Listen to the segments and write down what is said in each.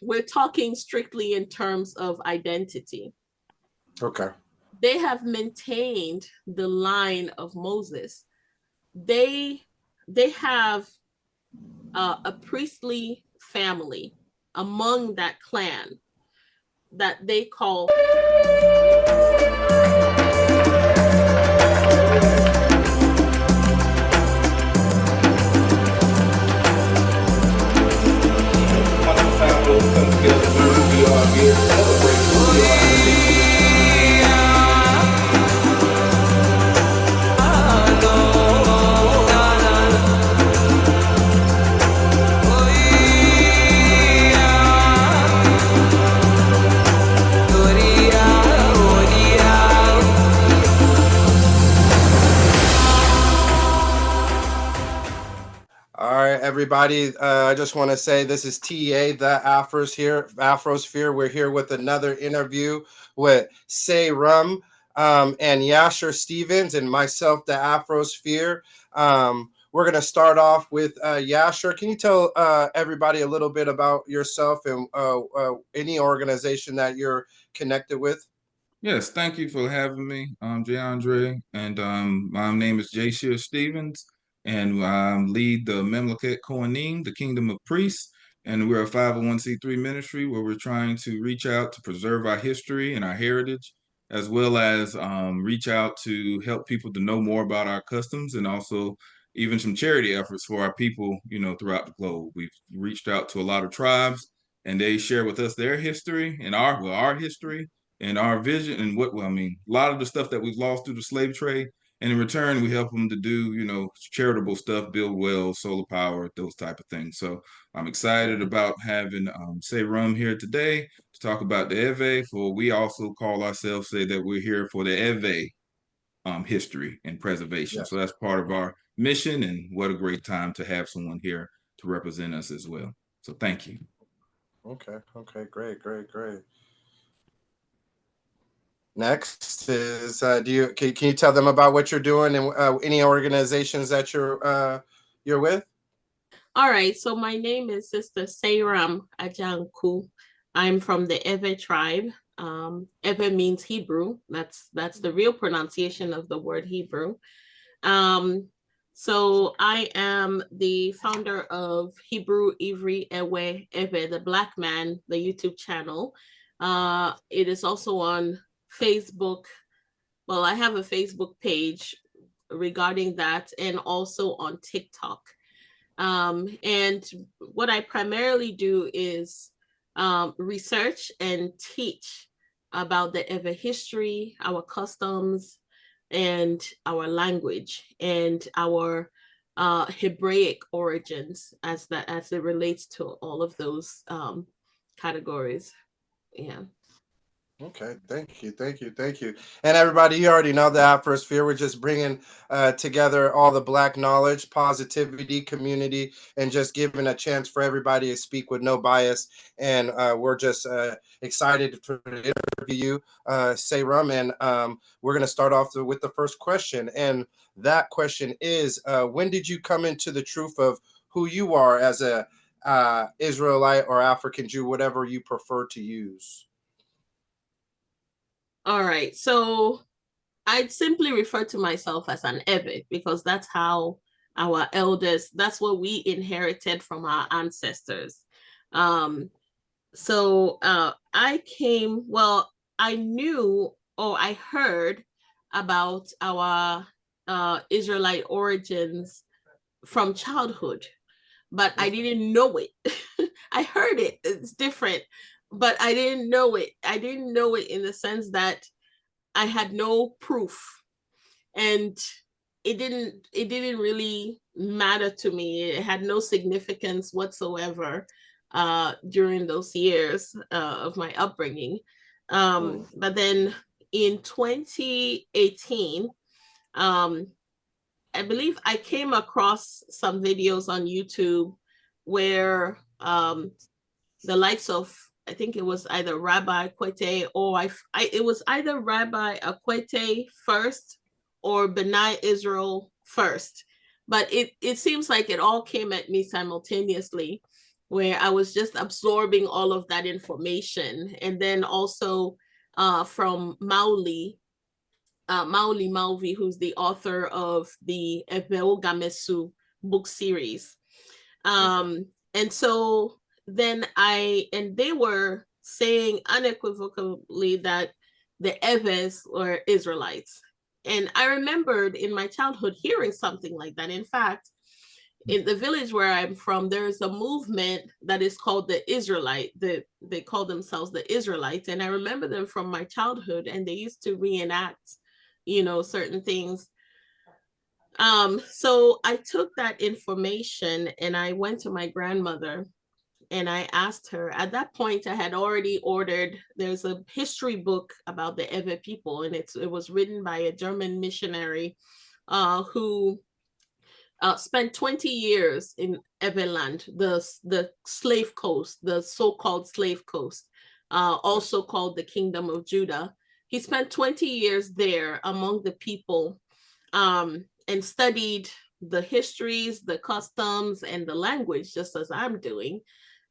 but we're talking strictly in terms of identity. Okay. They have maintained the line of Moses. They have a priestly family among that clan that they call everybody. I just want to say this is TA, the Afrosphere. We're here with another interview with Seyram and Jesher Stevens and myself, the Afrosphere. We're going to start off with Jesher. Can you tell everybody a little bit about yourself and any organization that you're connected with? Yes, thank you for having me. I'm Andre, and my name is Jesher Stevens, and lead the Mamlekhet Kohanim, the Kingdom of Priests, and we're a 501c3 ministry where we're trying to reach out to preserve our history and our heritage, as well as reach out to help people to know more about our customs, and also even some charity efforts for our people, throughout the globe. We've reached out to a lot of tribes, and they share with us their history and our history and our vision and a lot of the stuff that we've lost through the slave trade. And in return, we help them to do, charitable stuff, build wells, solar power, those type of things. So I'm excited about having Seyram here today to talk about the Erverh, for we also call ourselves, say that we're here for the Erverh history and preservation. Yes. So that's part of our mission, and what a great time to have someone here to represent us as well. So thank you. Okay, great. Next is can you tell them about what you're doing and any organizations that you're with? All right, so my name is Sister Seyram Ajanku. I'm from the Erverh tribe. Erverh means Hebrew. That's the real pronunciation of the word Hebrew. So I am the founder of Hebrew Ivri Erverh, the Black Man, the YouTube channel. It is also on Facebook. Well, I have a Facebook page regarding that, and also on TikTok. And what I primarily do is research and teach about the Erverh history, our customs, and our language, and our Hebraic origins as it relates to all of those categories. Yeah. Okay, thank you. And everybody, you already know the Afrosphere. We're just bringing together all the Black knowledge, positivity, community, and just giving a chance for everybody to speak with no bias. And we're just excited to interview you, Seyram. And we're going to start off with the first question. And that question is, when did you come into the truth of who you are as a Israelite or African Jew, whatever you prefer to use? All right, so I'd simply refer to myself as an Erverh because that's how our elders, that's what we inherited from our ancestors. So I knew, or I heard about our Israelite origins from childhood, but I didn't know it. I heard it, it's different, but I didn't know it. I didn't know it in the sense that I had no proof, and it didn't really matter to me. It had no significance whatsoever during those years of my upbringing. But then in 2018, I believe I came across some videos on YouTube where the likes of, I think it was either Rabbi Akwete, or it was either Rabbi Akwete first or Benai Israel first. But it seems like it all came at me simultaneously. where I was just absorbing all of that information. And then also from Mauli Malvi, who's the author of the Erverh Gamesu book series. And so then they were saying unequivocally that the Erverhs were Israelites. And I remembered in my childhood hearing something like that. In fact, in the village where I'm from, there is a movement that is called the Israelite. They call themselves the Israelites. And I remember them from my childhood, and they used to reenact, certain things. So I took that information and I went to my grandmother and I asked her. At that point, I had already ordered, there's a history book about the Erverh people, and it was written by a German missionary who spent 20 years in Everland, the slave coast, the so-called slave coast, also called the Kingdom of Judah. He spent 20 years there among the people and studied the histories, the customs, and the language, just as I'm doing.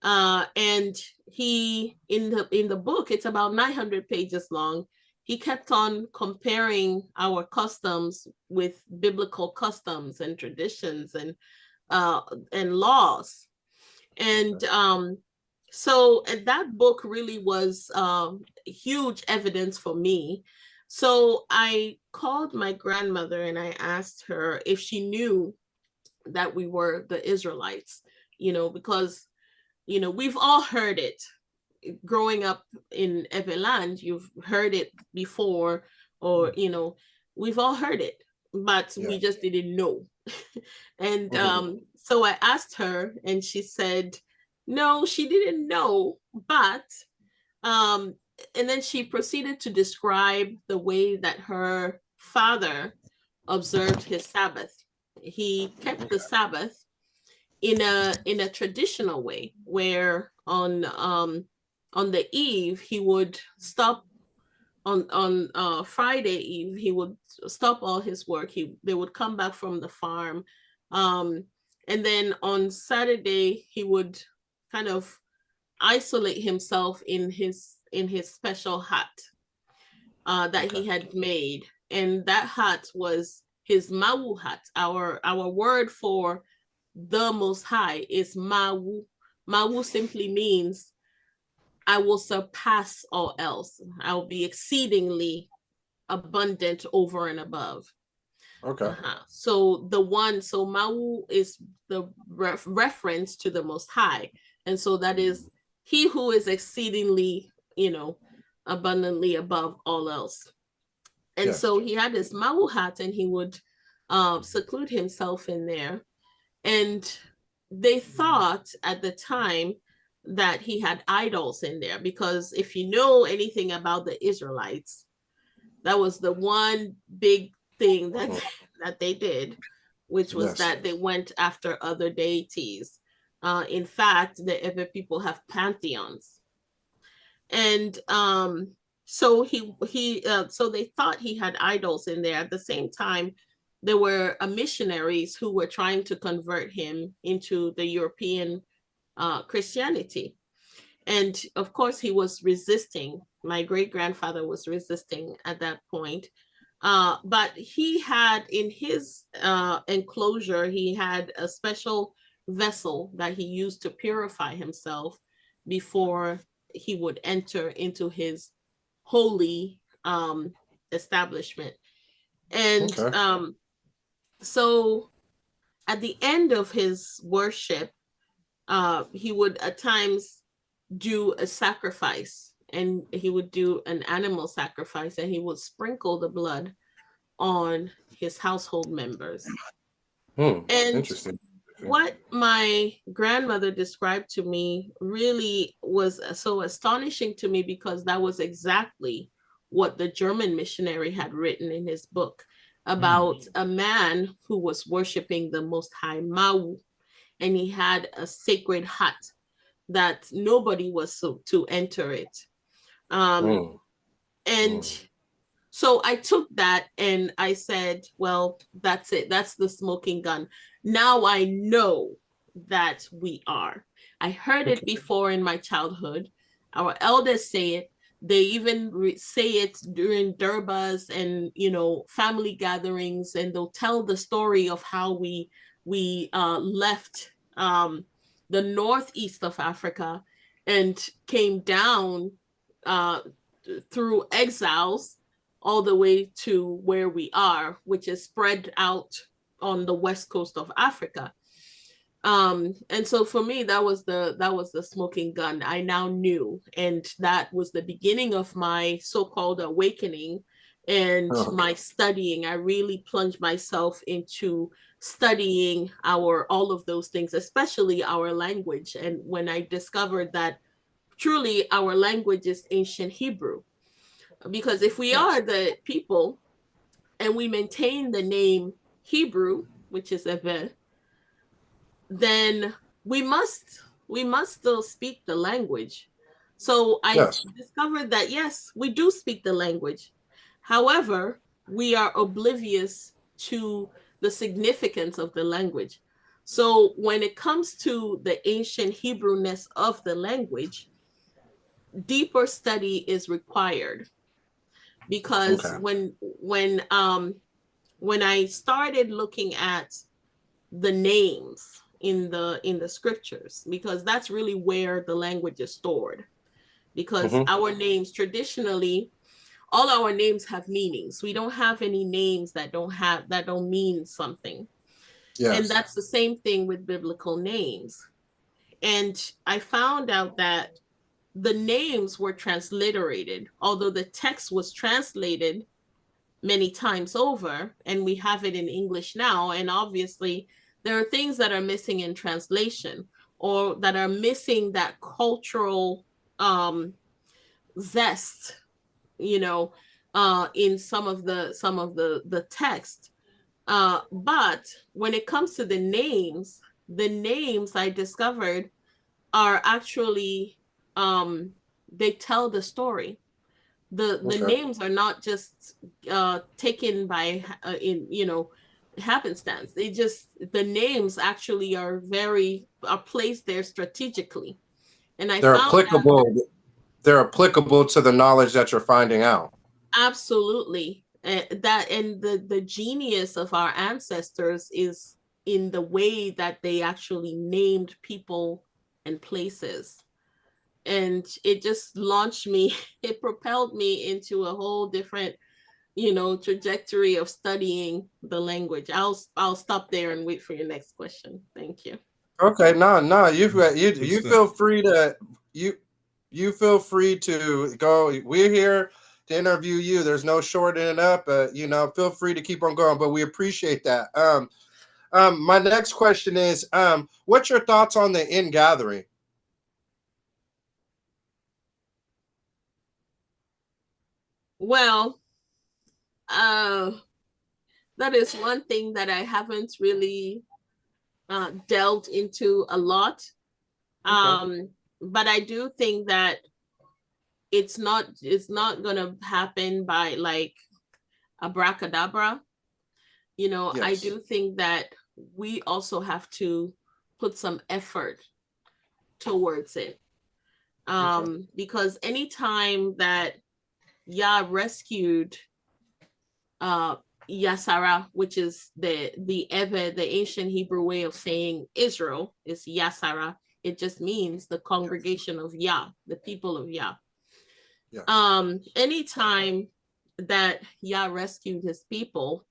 And he, in the book, it's about 900 pages long. He kept on comparing our customs with biblical customs and traditions and laws. And so that book really was huge evidence for me. So I called my grandmother and I asked her if she knew that we were the Israelites, because, we've all heard it. Growing up in Everland, you've heard it before, or, we've all heard it, but we just didn't know. And so I asked her and she said, no, she didn't know, but, and then she proceeded to describe the way that her father observed his Sabbath. He kept the Sabbath in a traditional way, where on the eve he would stop on Friday eve, he would stop all his work. They would come back from the farm, and then on Saturday he would kind of isolate himself in his special hut that he had made, and that hut was his Mawu hut. Our word for the Most High is Mawu. Mawu simply means I will surpass all else. I will be exceedingly abundant over and above. Okay. So Mawu is the reference to the Most High. And so that is he who is exceedingly, abundantly above all else. And so he had this Mawu hat and he would seclude himself in there. And they thought at the time that he had idols in there, because if you know anything about the Israelites, that was the one big thing that they did, which was that they went after other deities. In fact, the Erverh people have pantheons. And so so they thought he had idols in there. At the same time, there were missionaries who were trying to convert him into the European Christianity. And of course, he was resisting. My great-grandfather was resisting at that point. But he had in his enclosure, he had a special vessel that he used to purify himself before he would enter into his holy establishment. And so at the end of his worship, he would at times do a sacrifice, and he would do an animal sacrifice, and he would sprinkle the blood on his household members. And interesting. What my grandmother described to me really was so astonishing to me, because that was exactly what the German missionary had written in his book about a man who was worshiping the Most High Mawu, and he had a sacred hut that nobody was to enter it. And so I took that and I said, well, that's it. That's the smoking gun. Now I know that we are. I heard it before in my childhood. Our elders say it. They even say it during Durbas and, you know, family gatherings, and they'll tell the story of how we left the northeast of Africa and came down through exiles all the way to where we are, which is spread out on the west coast of Africa. And so for me, that was the smoking gun. I now knew, and that was the beginning of my so-called awakening and my studying. I really plunged myself into studying all of those things, especially our language. And when I discovered that truly our language is ancient Hebrew, because if we are the people and we maintain the name Hebrew, which is Erverh, then we must still speak the language. So I discovered that yes, we do speak the language. However, we are oblivious to the significance of the language. So when it comes to the ancient Hebrewness of the language, deeper study is required, because when I started looking at the names in the scriptures, because that's really where the language is stored, because our names traditionally, all our names have meanings. We don't have any names that don't mean something. And that's the same thing with biblical names. And I found out that the names were transliterated, although the text was translated many times over, and we have it in English now. And obviously, there are things that are missing in translation, or that are missing that cultural zest, you know, in some of the text. But when it comes to the names I discovered are actually they tell the story. The names are not just taken by happenstance. The names actually are placed there strategically. And they're applicable. They're applicable to the knowledge that you're finding out. Absolutely. And the genius of our ancestors is in the way that they actually named people and places. And it just launched me, it propelled me into a whole different, trajectory of studying the language. I'll stop there and wait for your next question. Thank you. Okay, no, you feel free to you feel free to go. We're here to interview you. There's no shorting it up. Feel free to keep on going, but we appreciate that. My next question is, what's your thoughts on the ingathering? Well, that is one thing that I haven't really delved into a lot. But I do think that it's not gonna happen by like abracadabra. Yes. I do think that we also have to put some effort towards it. Because anytime that Yah rescued Yasara, which is the Erverh, the ancient Hebrew way of saying Israel is Yasara. It just means the congregation of Yah, the people of Yah. Yeah. Anytime that Yah rescued his people,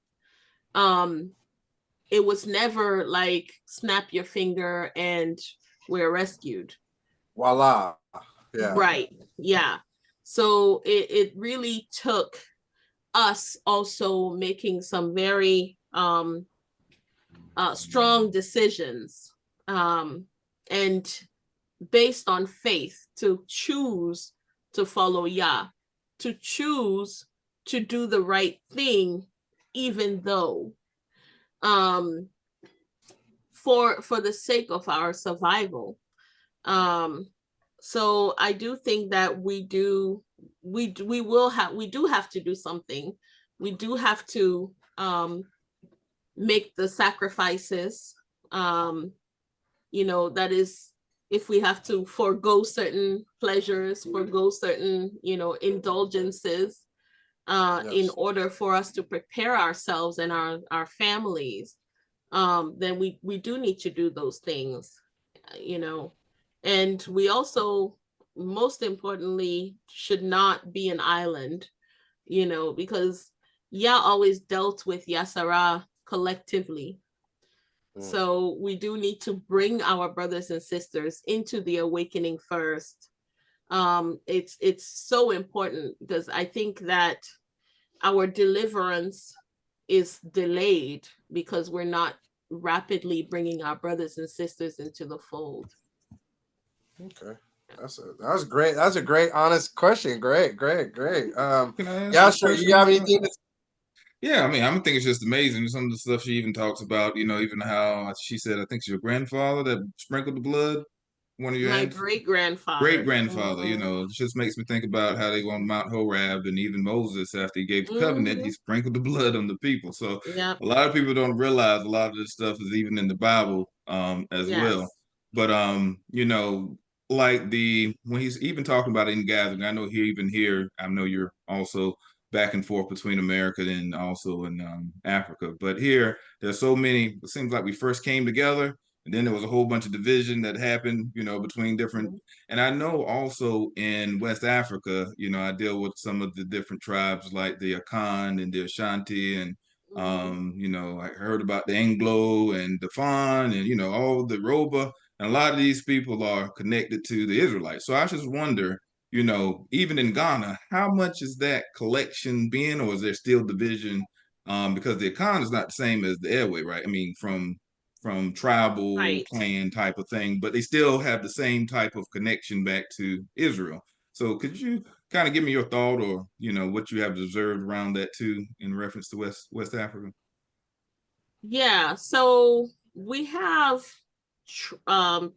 it was never like snap your finger and we're rescued. Voila. Yeah. Right. Yeah. So it really took us also making some very strong decisions and based on faith to choose to follow Yah, to choose to do the right thing, even though for the sake of our survival. So I do think that we do have to do something. We do have to make the sacrifices, that is if we have to forego certain pleasures, forego certain, indulgences, in order for us to prepare ourselves and our families, then we do need to do those things, and we also, most importantly, should not be an island, because Yah always dealt with Yasara collectively. So we do need to bring our brothers and sisters into the awakening first. It's so important, because I think that our deliverance is delayed because we're not rapidly bringing our brothers and sisters into the fold. Okay. That's great. That's a great, honest question. Great. Can I ask Yeah, a sure. You question? have anything to Yeah, I mean, I think it's just amazing. Some of the stuff she even talks about, even how she said, I think it's your grandfather that sprinkled the blood, one of your My aunts. great grandfather. Great grandfather, it just makes me think about how they go on Mount Horeb, and even Moses, after he gave the covenant, he sprinkled the blood on the people. So Yep. a lot of people don't realize a lot of this stuff is even in the Bible, as well. But like when he's even talking about it in gathering, I know here, I know you're also back and forth between America and also in Africa. But here, there's so many. It seems like we first came together, and then there was a whole bunch of division that happened, between different. And I know also in West Africa, I deal with some of the different tribes like the Akan and the Ashanti, and I heard about the Anglo and the Fan, and all the Roba, and a lot of these people are connected to the Israelites. So I just wonder, even in Ghana, how much is that collection being, or is there still division? Because the Akan is not the same as the Airway, right? I mean, from tribal clan type of thing, but they still have the same type of connection back to Israel. So could you kind of give me your thought, or what you have observed around that too, in reference to West Africa? Yeah, so we have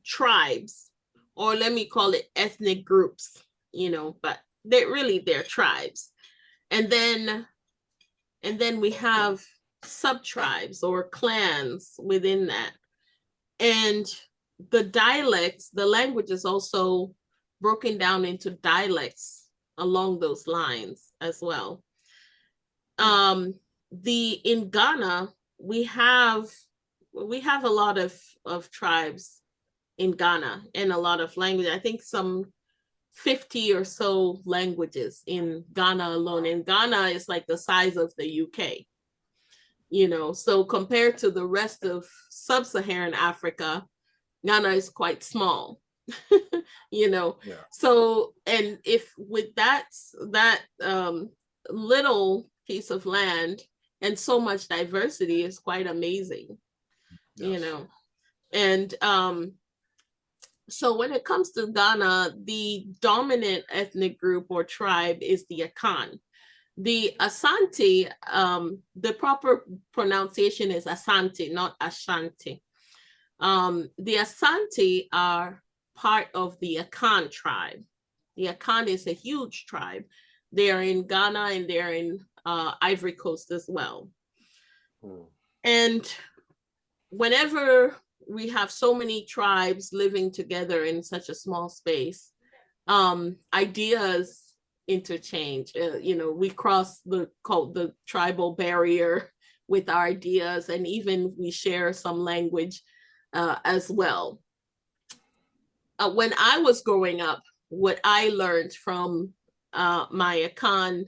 tribes, or let me call it ethnic groups, but they're tribes. And then we have sub-tribes or clans within that. And the dialects, the language is also broken down into dialects along those lines as well. In Ghana, we have a lot of tribes in Ghana, and a lot of language. I think some 50 or so languages in Ghana alone. And Ghana is like the size of the UK. So compared to the rest of sub-Saharan Africa, Ghana is quite small. So, and if with that little piece of land and so much diversity, is quite amazing. And so when it comes to Ghana, the dominant ethnic group or tribe is the Akan. The Asante, the proper pronunciation is Asante, not Ashanti. The Asante are part of the Akan tribe. The Akan is a huge tribe. They are in Ghana, and they're in Ivory Coast as well. And whenever we have so many tribes living together in such a small space, ideas interchange. We cross the tribal barrier with our ideas, and even we share some language as well. When I was growing up, what I learned from my Akan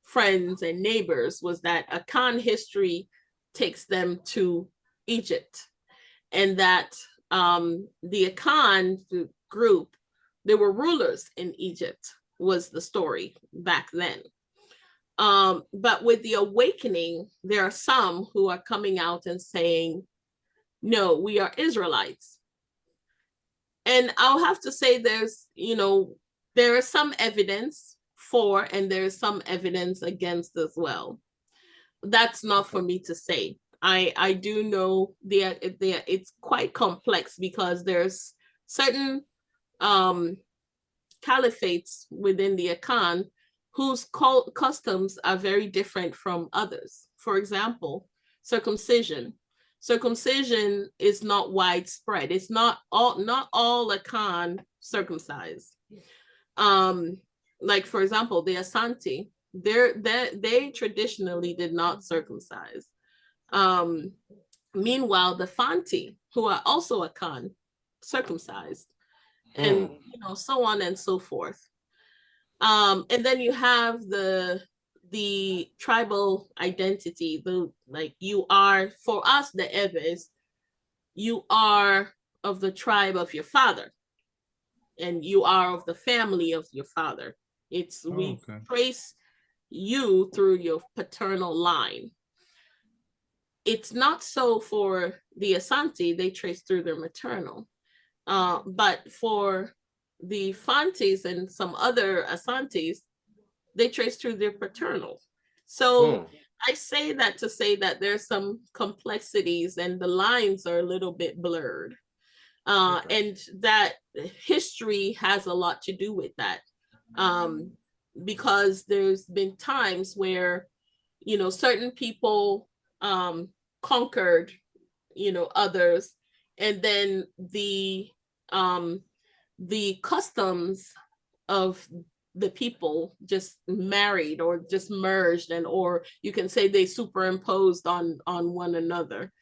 friends and neighbors was that Akan history takes them to Egypt, and that the Akan group, they were rulers in Egypt, was the story back then. But with the awakening, there are some who are coming out and saying, no, we are Israelites. And I'll have to say there is some evidence for, and there is some evidence against as well. That's not for me to say. I do know it's quite complex, because there's certain caliphates within the Akan whose customs are very different from others. For example, circumcision. circumcision is not widespread. It's not all Akan circumcised. Like for example, the Asante, they traditionally did not circumcise. Meanwhile, the Fanti, who are also Akan, circumcised, and so on and so forth. And then you have the tribal identity, you are, for us, the Evers, you are of the tribe of your father, and you are of the family of your father. We trace you through your paternal line. It's not so for the Asante, they trace through their maternal. But for the Fantis and some other Asantes, they trace through their paternal. So I say that to say that there's some complexities and the lines are a little bit blurred. And that history has a lot to do with that. Because there's been times where, certain people conquered, others, and then the customs of the people just married or just merged, or you can say they superimposed on one another.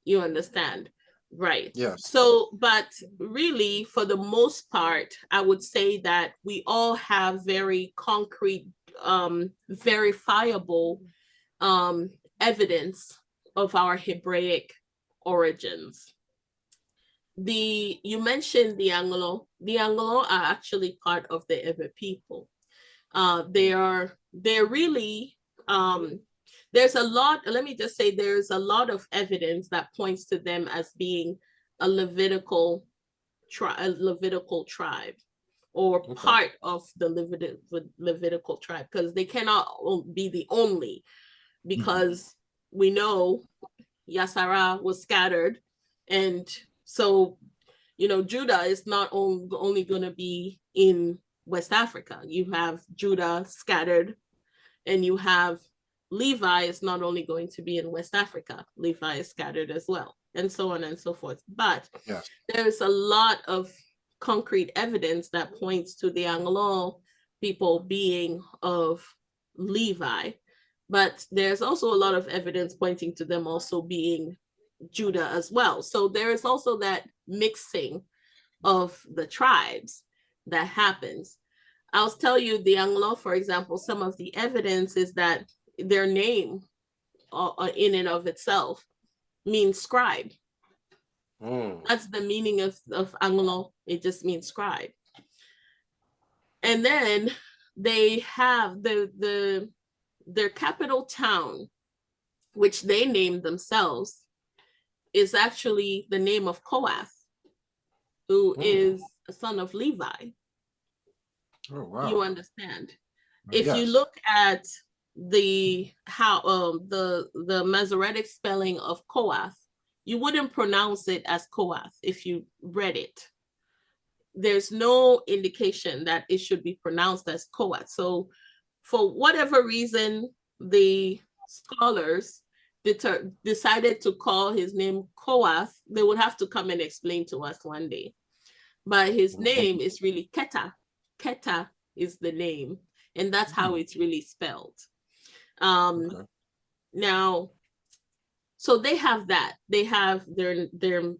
You understand? Right. Yes. So, but really, for the most part, I would say that we all have very concrete, verifiable evidence of our Hebraic origins. You mentioned the Anglo. The Anglo are actually part of the Erverh people. They're really, there's a lot, let me just say, there's a lot of evidence that points to them as being a Levitical tribe, or part of the Levitical tribe, because they cannot be the only, because we know Yasara was scattered, and so, Judah is not only going to be in West Africa. You have Judah scattered, and you have Levi is not only going to be in West Africa, Levi is scattered as well, and so on and so forth. But there's a lot of concrete evidence that points to the Anglo people being of Levi, but there's also a lot of evidence pointing to them also being Judah as well. So there is also that mixing of the tribes that happens. I'll tell you, the Anglo, for example, some of the evidence is that their name in and of itself means scribe. That's the meaning of Anglo. It just means scribe. And then they have their capital town, which they named themselves, is actually the name of Kohath, who is a son of Levi. Oh, wow. You understand? If you look at the Masoretic spelling of Kohath, you wouldn't pronounce it as Kohath if you read it. There's no indication that it should be pronounced as Kohath. So for whatever reason, the scholars decided to call his name Kohath. They would have to come and explain to us one day. But his name is really Keta. Keta is the name, and that's how it's really spelled. Now, so they have that. They have their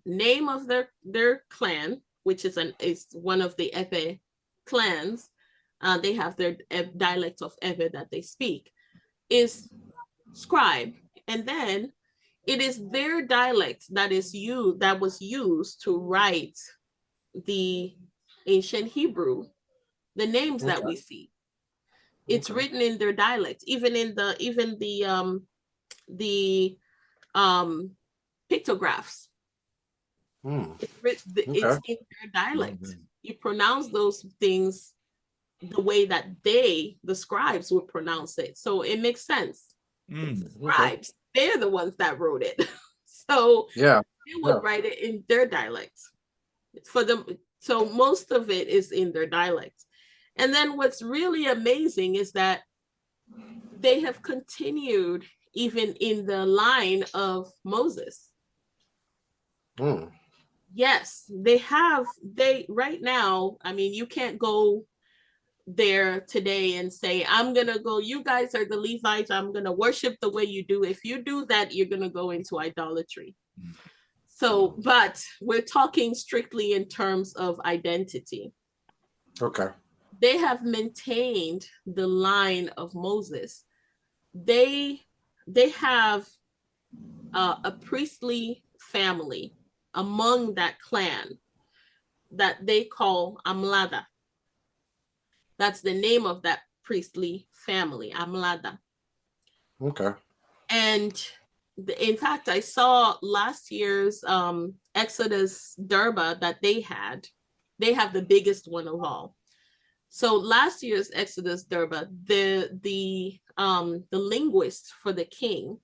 name of their clan, which is one of the Erverh clans. They have their dialect of Erverh that they speak, is scribe. And then it is their dialect that was used to write the ancient Hebrew, the names that we see. It's written in their dialect, even the pictographs. It's in their dialect. You pronounce those things the way that the scribes would pronounce it. So it makes sense. Scribes, they're the ones that wrote it. So they would write it in their dialect. For them, so most of it is in their dialect. And then what's really amazing is that they have continued even in the line of Moses. Mm. Yes, they right now, I mean, you can't go there today and say, I'm gonna go, you guys are the Levites, I'm gonna worship the way you do. If you do that, you're gonna go into idolatry. So, but we're talking strictly in terms of identity. Okay. They have maintained the line of Moses. They have a priestly family among that clan that they call Amlada. That's the name of that priestly family, Amlada. Okay. And in fact, I saw last year's Exodus Durba that they had. They have the biggest one of all. So last year's Exodus Durba, the linguist for the king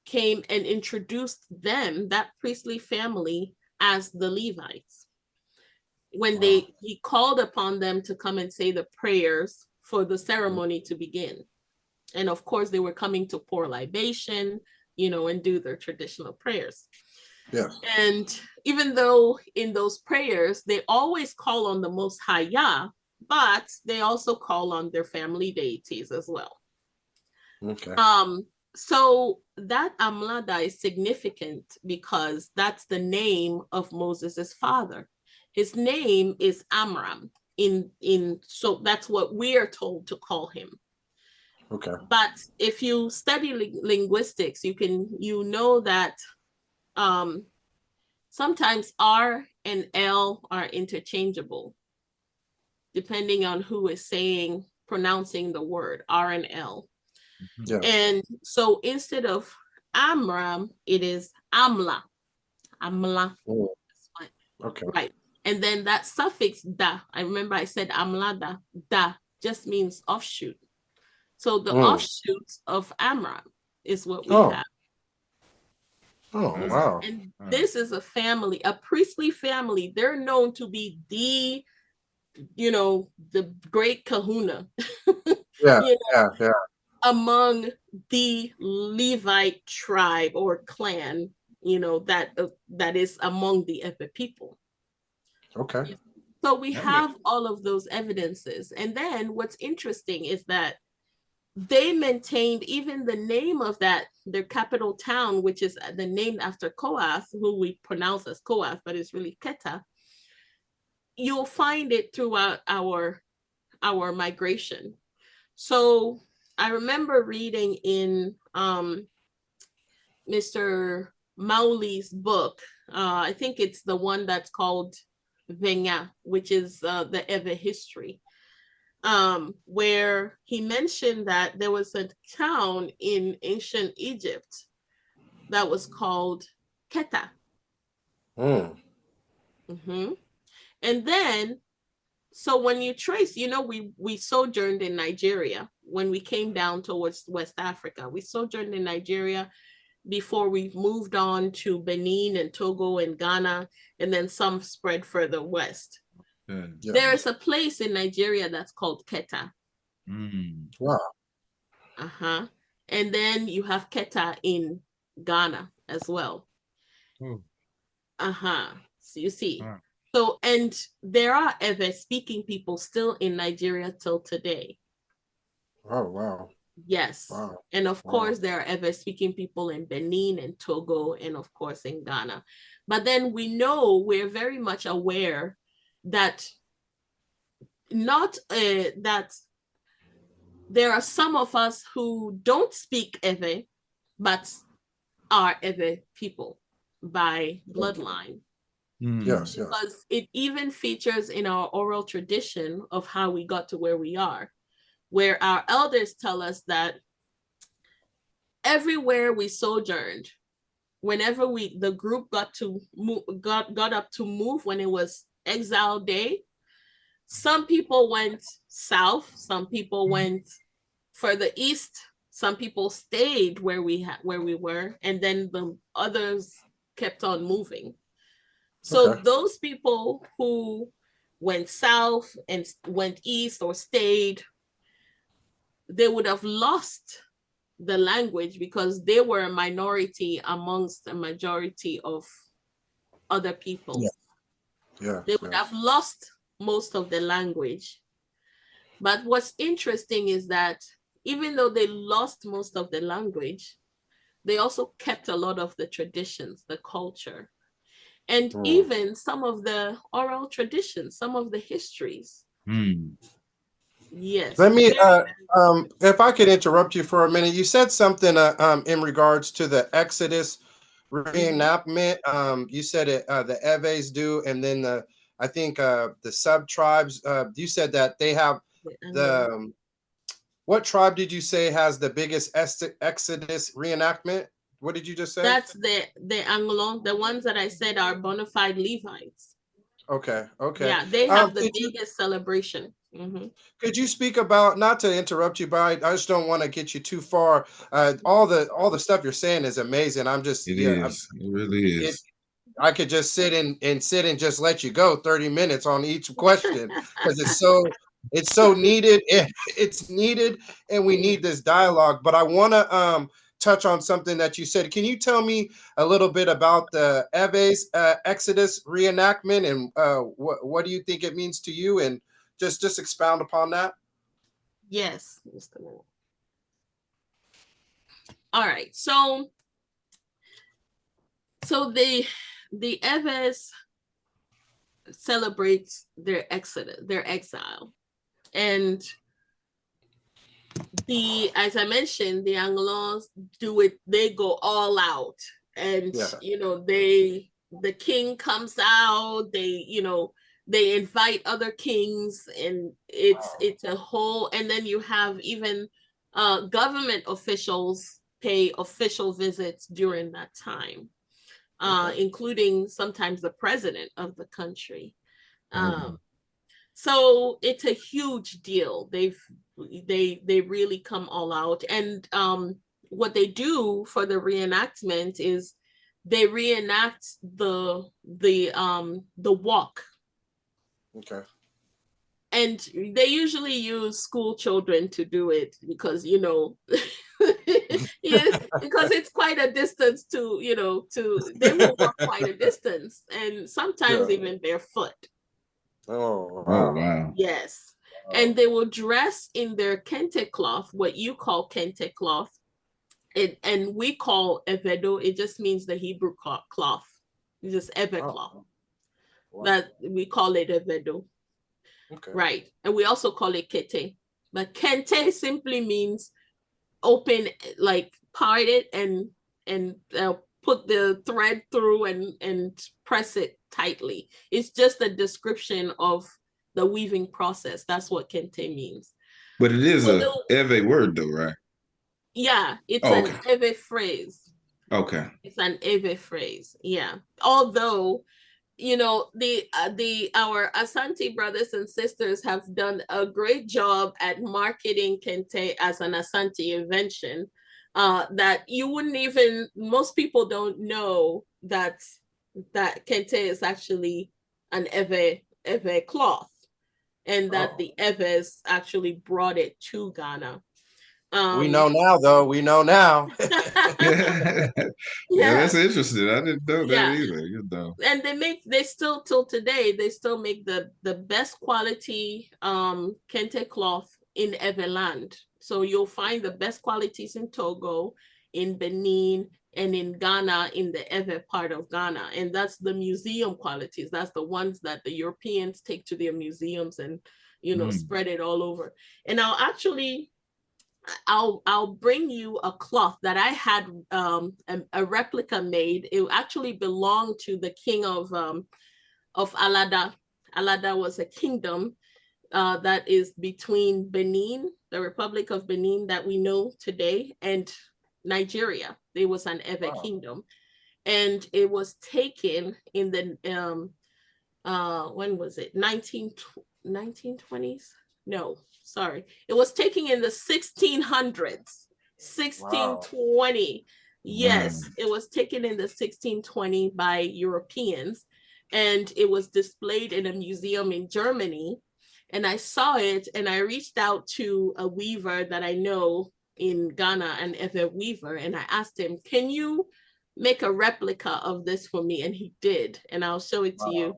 came and introduced them, that priestly family, as the Levites. When he called upon them to come and say the prayers for the ceremony to begin. And of course, they were coming to pour libation, and do their traditional prayers. Yes. And even though in those prayers, they always call on the Most High Yah, but they also call on their family deities as well. Okay. So that Amlada is significant because that's the name of Moses's father. His name is Amram. So that's what we are told to call him. Okay. But if you study linguistics, you know that sometimes R and L are interchangeable, depending on who is pronouncing the word, R and L. Yes. And so instead of Amram, it is Amla. Amla. Oh. Okay. Right. And then that suffix da, I remember I said Amlada, da just means offshoot. So the offshoots of Amram is what we have. Oh, wow. And this is a family, a priestly family. They're known to be the great kahuna. Yeah, yeah. Among the Levite tribe or clan, that is among the Epe people. Okay. So we have all of those evidences. And then what's interesting is that they maintained even the name of their capital town, which is the name after Koath, who we pronounce as Koath, but it's really Keta. You'll find it throughout our migration. So I remember reading in Mr. Mauli's book, I think it's the one that's called Venya, which is the Ever history, where he mentioned that there was a town in ancient Egypt that was called Keta. Mm-hmm. And then, so when you trace, we sojourned in Nigeria when we came down towards West Africa. We sojourned in Nigeria before we moved on to Benin and Togo and Ghana, and then some spread further west. Yeah. There is a place in Nigeria that's called Keta. Wow. And then you have Keta in Ghana as well. So you see. So, and there are Ever speaking people still in Nigeria till today. Oh, wow. Yes. Wow. And of course, there are Ever speaking people in Benin and Togo, and of course in Ghana. But then we're very much aware that that there are some of us who don't speak Ever, but are Ever people by bloodline. Yes, because it even features in our oral tradition of how we got to where we are, where our elders tell us that everywhere we sojourned, whenever the group got up to move when it was exile day, some people went south, some people went further east, some people stayed where we were, and then the others kept on moving. So those people who went south and went east or stayed, they would have lost the language because they were a minority amongst a majority of other people. Yeah. Yeah. They would have lost most of the language. But what's interesting is that even though they lost most of the language, they also kept a lot of the traditions, the culture, and even some of the oral traditions, some of the histories. Yes. Let me, if I could interrupt you for a minute, you said something in regards to the Exodus reenactment. You said it, the Eves do, and then I think the sub tribes. You said that they have the. What tribe did you say has the biggest Exodus reenactment? What did you just say? That's the Anglo, the ones that I said are bona fide Levites. Okay. Yeah, they have the biggest celebration. Could you speak about, not to interrupt you, but I just don't want to get you too far. All the stuff you're saying is amazing. I'm just It really is. I could just sit and just let you go 30 minutes on each question because it's so needed. It's needed, and we need this dialogue. But I want to touch on something that you said. Can you tell me a little bit about the Eves Exodus reenactment and what do you think it means to you, and just expound upon that? Yes, Mr. Moore. All right, so the Eves celebrates their exodus, their exile, and as I mentioned, the Anglos do it. They go all out, and the king comes out. They invite other kings, and it's a whole. And then you have even government officials pay official visits during that time, including sometimes the president of the country. So it's a huge deal. They really come all out, and what they do for the reenactment is they reenact the walk. Okay. And they usually use school children to do it because because it's quite a distance they will walk quite a distance, and sometimes even barefoot. Oh wow. Yes. And they will dress in their kente cloth, what you call kente cloth, and we call evedo. It just means the Hebrew cloth. It's just Erverh cloth. Wow. That we call it evedo. Okay. Right. And we also call it kente. But kente simply means open, like part it and put the thread through and press it tightly. It's just a description of the weaving process. That's what kente means. But it is a Erverh word though, right? Yeah, it's an Erverh phrase. Okay. It's an Erverh phrase. Yeah. Although, our Asante brothers and sisters have done a great job at marketing kente as an Asante invention. That you wouldn't even, most people don't know that kente is actually an Erverh cloth, and that the Evers actually brought it to Ghana. We know now, though. We know now. Yeah, that's interesting. I didn't know that either. And they still, till today, they still make the best quality kente cloth in Everland. So you'll find the best qualities in Togo, in Benin, and in Ghana, in the Erverh part of Ghana. And that's the museum qualities. That's the ones that the Europeans take to their museums and, spread it all over. And I'll bring you a cloth that I had a replica made. It actually belonged to the king of Alada. Alada was a kingdom that is between Benin, the Republic of Benin that we know today, and Nigeria. It was an Erverh kingdom, and it was taken in the when was it? 1920s? No, sorry. It was taken in the 1600s. 1620. Wow. Yes, it was taken in the 1620 by Europeans, and it was displayed in a museum in Germany. And I saw it, and I reached out to a weaver that I know in Ghana, an Erverh weaver, and I asked him, can you make a replica of this for me, and he did, and I'll show it to you.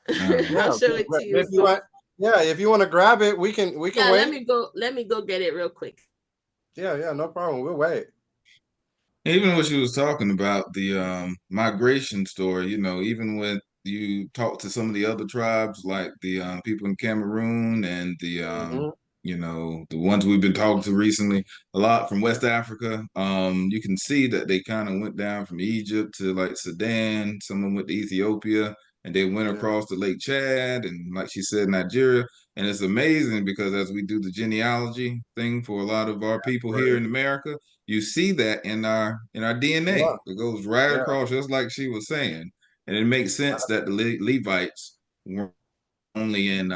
Yeah, I'll show it to you. if you want, yeah, if you want to grab it, we can Yeah, wait. let me go get it real quick. Yeah, no problem. We'll wait. Even what she was talking about, the migration story, even when you talk to some of the other tribes, like the people in Cameroon and the the ones we've been talking to recently, a lot from West Africa, you can see that they kind of went down from Egypt to like Sudan, someone went to Ethiopia, and they went across the Lake Chad and, like she said, Nigeria. And it's amazing because as we do the genealogy thing for a lot of our people here in America, you see that in our DNA. It goes right across, just like she was saying, and it makes sense that the Levites were only in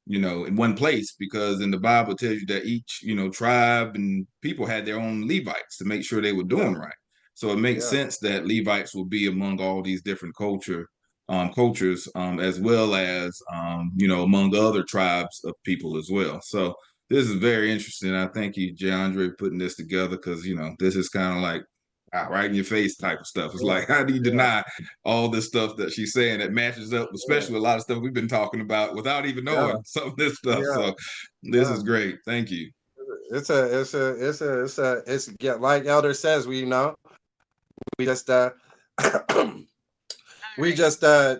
in one place, because in the Bible it tells you that each tribe and people had their own Levites to make sure they were doing right. So it makes sense that Levites will be among all these different cultures, as well as among other tribes of people as well. So this is very interesting. I thank you, JeAndre, putting this together, because this is kind of like right in your face type of stuff. It's like, how do you deny all this stuff that she's saying that matches up, especially a lot of stuff we've been talking about without even knowing some of this stuff. So this is great. Thank you. It's like Elder says, we just we just go.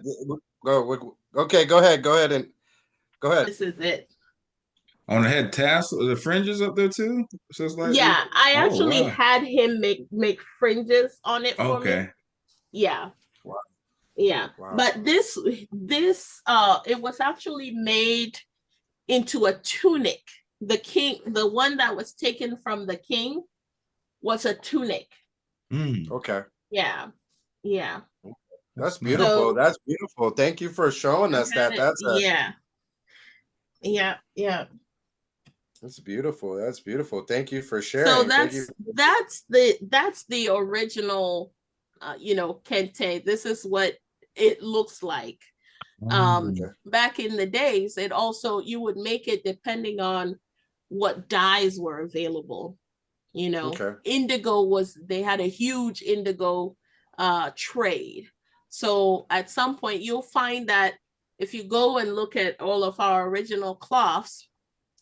Okay, go ahead and go ahead. This is it. On the head tassel, the fringes up there too. So it's like, yeah, I actually had him make fringes on it for me. Yeah. Wow. Yeah. Wow. But this it was actually made into a tunic. The one that was taken from the king was a tunic. Okay. Yeah. That's beautiful. That's beautiful. Thank you for showing us that. Yeah. That's beautiful. That's beautiful. Thank you for sharing. So that's the original kente. This is what it looks like. Back in the days, it also, you would make it depending on what dyes were available. Indigo they had a huge indigo trade. So at some point you'll find that if you go and look at all of our original cloths,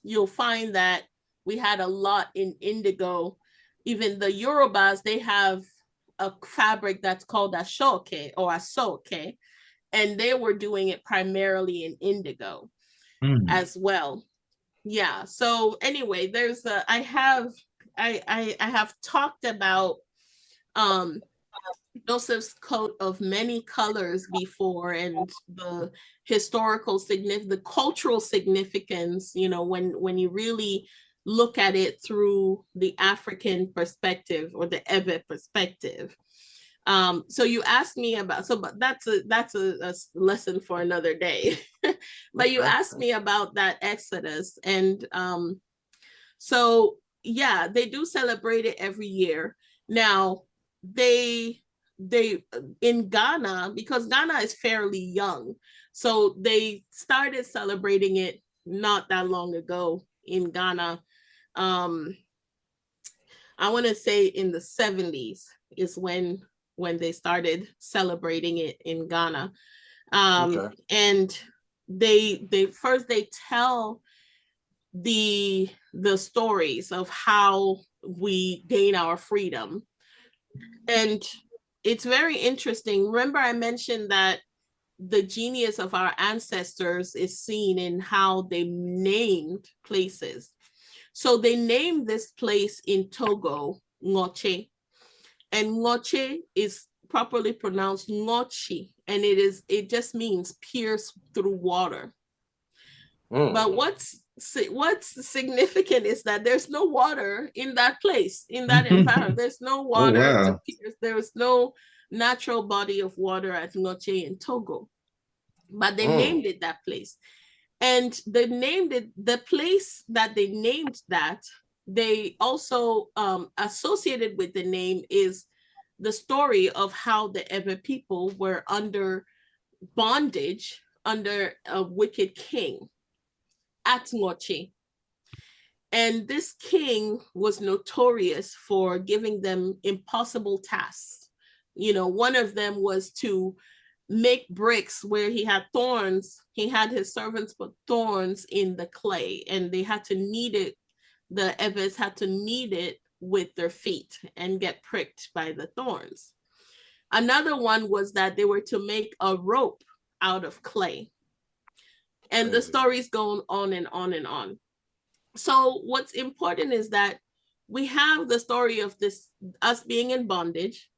you'll find that we had a lot in indigo. Even the Yorubas, they have a fabric that's called ashoke or asoke, and they were doing it primarily in indigo as well. Yeah. So anyway, there's I have talked about Joseph's coat of many colors before, and the historical significance, the cultural significance, when you really look at it through the African perspective or the Erverh perspective. So you asked me about, but that's a lesson for another day. But you asked me about that Exodus, and so yeah, they do celebrate it every year. Now they in Ghana, because Ghana is fairly young, so they started celebrating it not that long ago in Ghana. I want to say in the 70s is when they started celebrating it in Ghana. And they tell the stories of how we gain our freedom. And it's very interesting. Remember, I mentioned that the genius of our ancestors is seen in how they named places. So they named this place in Togo, Ngoche. And Ngoche is properly pronounced Ngochi, and it just means pierce through water. But what's significant is that there's no water in that place, in that environment. There's no water to pierce. There is no natural body of water at Ngoche in Togo. But they named it that place. And they named it, the place that they named that, they also associated with the name is the story of how the Erverh people were under bondage under a wicked king at Ngoche. And this king was notorious for giving them impossible tasks. one of them was to make bricks where he had thorns. He had his servants put thorns in the clay, and they had to knead it. The Erverhs had to knead it with their feet and get pricked by the thorns. Another one was that they were to make a rope out of clay. And the story's going on and on and on. So what's important is that we have the story of us being in bondage,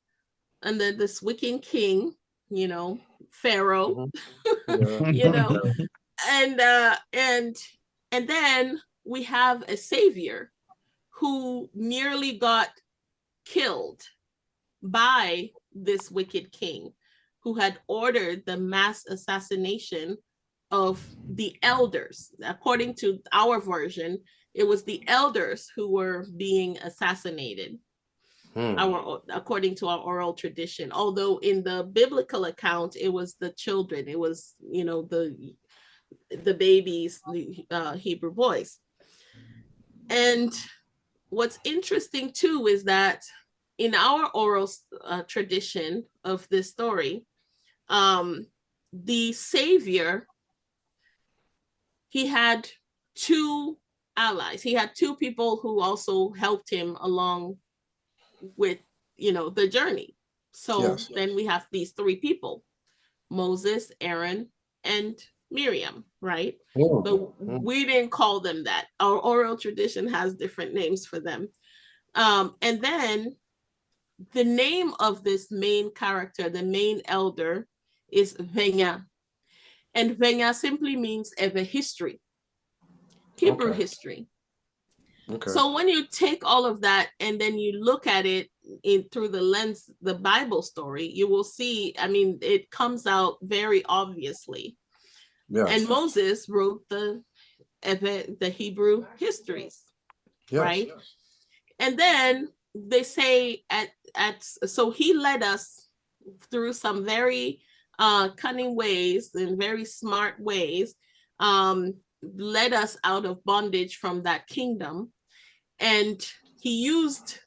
and then this wicked king, Pharaoh, and then we have a savior who nearly got killed by this wicked king, who had ordered the mass assassination of the elders. According to our version, it was the elders who were being assassinated. According to our oral tradition, although in the biblical account it was the children, it was the babies, the Hebrew boys. And what's interesting too is that in our oral tradition of this story, the savior, he had two allies. He had two people who also helped him along with the journey. So then we have these three people: Moses, Aaron, and Miriam, right? But we didn't call them that. Our oral tradition has different names for them. And then the name of this main character, the main elder, is Venya. And Venya simply means Erverh history, Hebrew history. So when you take all of that and then you look at it through the lens, the Bible story, you will see, it comes out very obviously. Yes. And Moses wrote the Hebrew histories, right? Yes. And then they say so he led us through some very cunning ways and very smart ways, led us out of bondage from that kingdom. And he used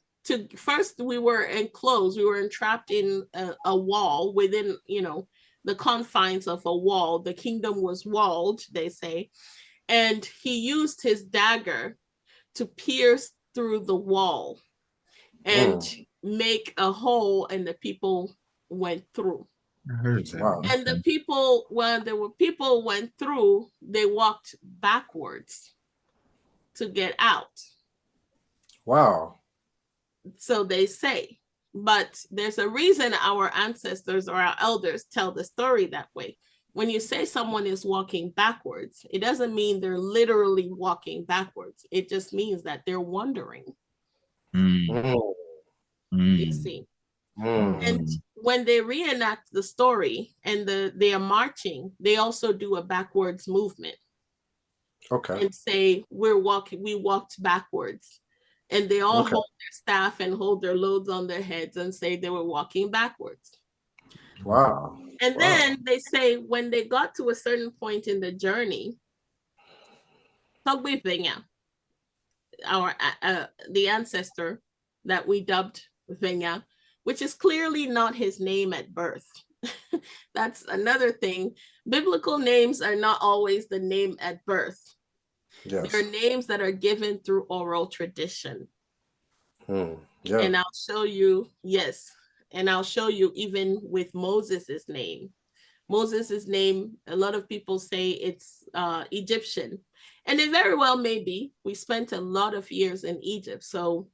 first we were enclosed, we were entrapped in a wall within, the confines of a wall. The kingdom was walled, they say. And he used his dagger to pierce through the wall and make a hole, and the people went through. I heard that. Wow. And the people, when people went through, they walked backwards to get out. Wow. So they say, but there's a reason our ancestors or our elders tell the story that way. When you say someone is walking backwards, it doesn't mean they're literally walking backwards. It just means that they're wandering. You see. And when they reenact the story and they are marching, they also do a backwards movement. And say, we walked backwards. And they all hold their staff and hold their loads on their heads and say they were walking backwards. Wow. And then they say when they got to a certain point in the journey, Venya, the ancestor that we dubbed Venya, which is clearly not his name at birth. That's another thing. Biblical names are not always the name at birth. Yes. They're names that are given through oral tradition. And I'll show you, and I'll show you even with Moses's name. Moses's name, a lot of people say it's Egyptian. And it very well may be. We spent a lot of years in Egypt. So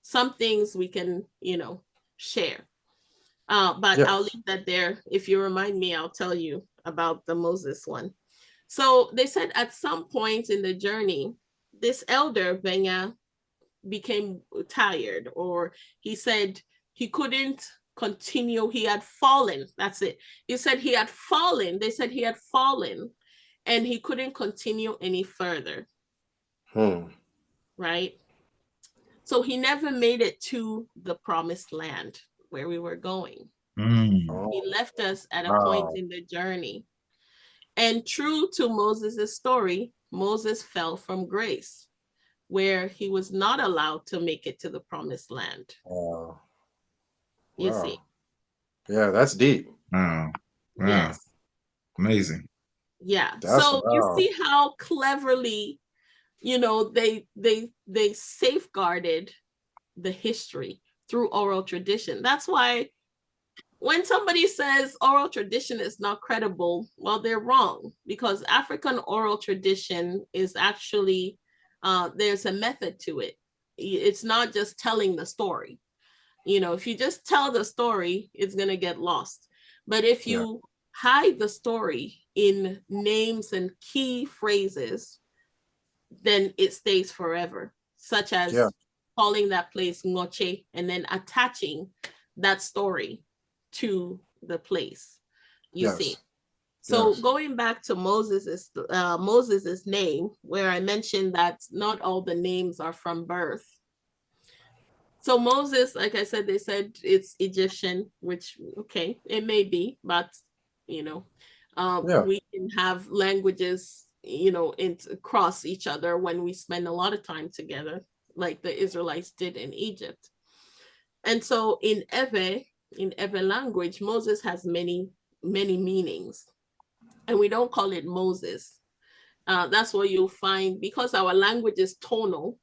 some things we can, share. But I'll leave that there. If you remind me, I'll tell you about the Moses one. So they said at some point in the journey, this elder, Venya, became tired, or he said he couldn't continue. He had fallen. That's it. He said he had fallen. They said he had fallen and he couldn't continue any further. Right? So he never made it to the promised land where we were going. He left us at a point in the journey. And true to Moses' story, Moses fell from grace, where he was not allowed to make it to the promised land. You see. Yeah, that's deep. Wow. Wow. Yes. Amazing. Yeah. That's So you wow. see how cleverly, they safeguarded the history through oral tradition. That's why when somebody says oral tradition is not credible, well, they're wrong, because African oral tradition is actually, there's a method to it. It's not just telling the story. If you just tell the story, it's going to get lost. But if you hide the story in names and key phrases, then it stays forever, such as calling that place Ngoche and then attaching that story to the place, you see. So going back to Moses's name, where I mentioned that not all the names are from birth. So Moses, like I said, they said it's Egyptian, which, okay, it may be, but, we can have languages, cross each other when we spend a lot of time together, like the Israelites did in Egypt. And so in Erverh language, Moses has many, many meanings. And we don't call it Moses. That's what you'll find, because our language is tonal.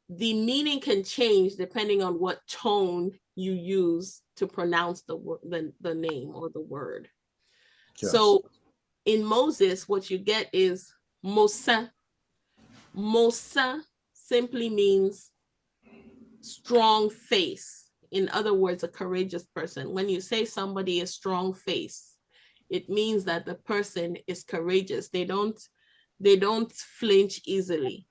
The meaning can change depending on what tone you use to pronounce the name or the word. So in Moses, what you get is Mosa. Mosa simply means strong face. In other words, a courageous person. When you say somebody is strong face, it means that the person is courageous. They don't flinch easily.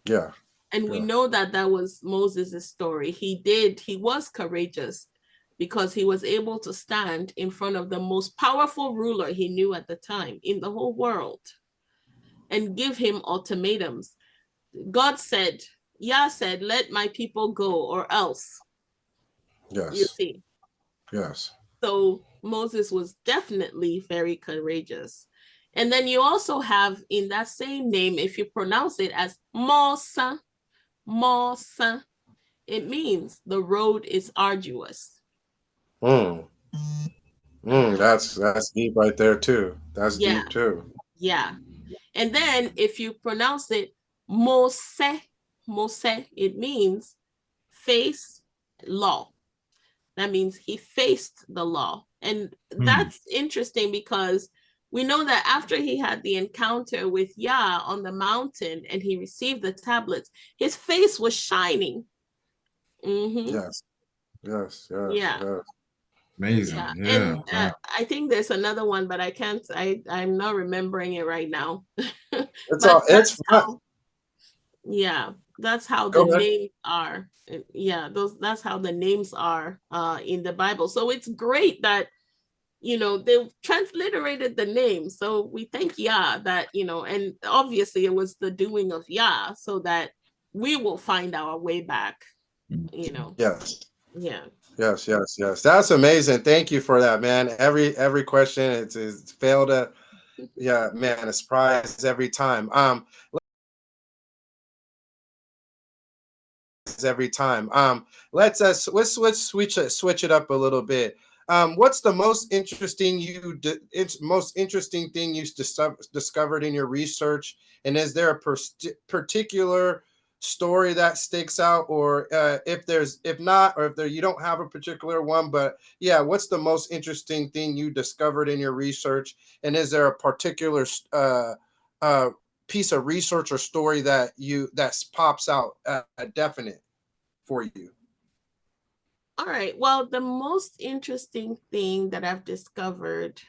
Yeah. And we know that was Moses' story. He was courageous because he was able to stand in front of the most powerful ruler he knew at the time in the whole world and give him ultimatums. God said, Yah said, let my people go or else. Yes. You see. Yes. So Moses was definitely very courageous. And then you also have in that same name, if you pronounce it as Mosa, Mosa, it means the road is arduous. That's deep right there too. That's deep too. Yeah. And then if you pronounce it Mose, Mose, it means face law. That means he faced the law. And that's interesting because we know that after he had the encounter with Yah on the mountain and he received the tablets, his face was shining. Yes. Amazing. Yeah. And I think there's another one, but I can't, I'm not remembering it right now. It's fun. That's how Go the ahead. names are. That's how the names are in the Bible. So it's great that they transliterated the name. So we thank Yah that, and obviously it was the doing of Yah so that we will find our way back, Yes. Yeah. Yes. That's amazing. Thank you for that, man. Every question it's failed to, man, a surprise every time. Let's switch it up a little bit. What's the most interesting thing you discovered in your research, and is there a particular story that sticks out, or if not, or if you don't have a particular one, but what's the most interesting thing you discovered in your research, and is there a particular piece of research or story that pops out definite for you? All right. Well, the most interesting thing that I've discovered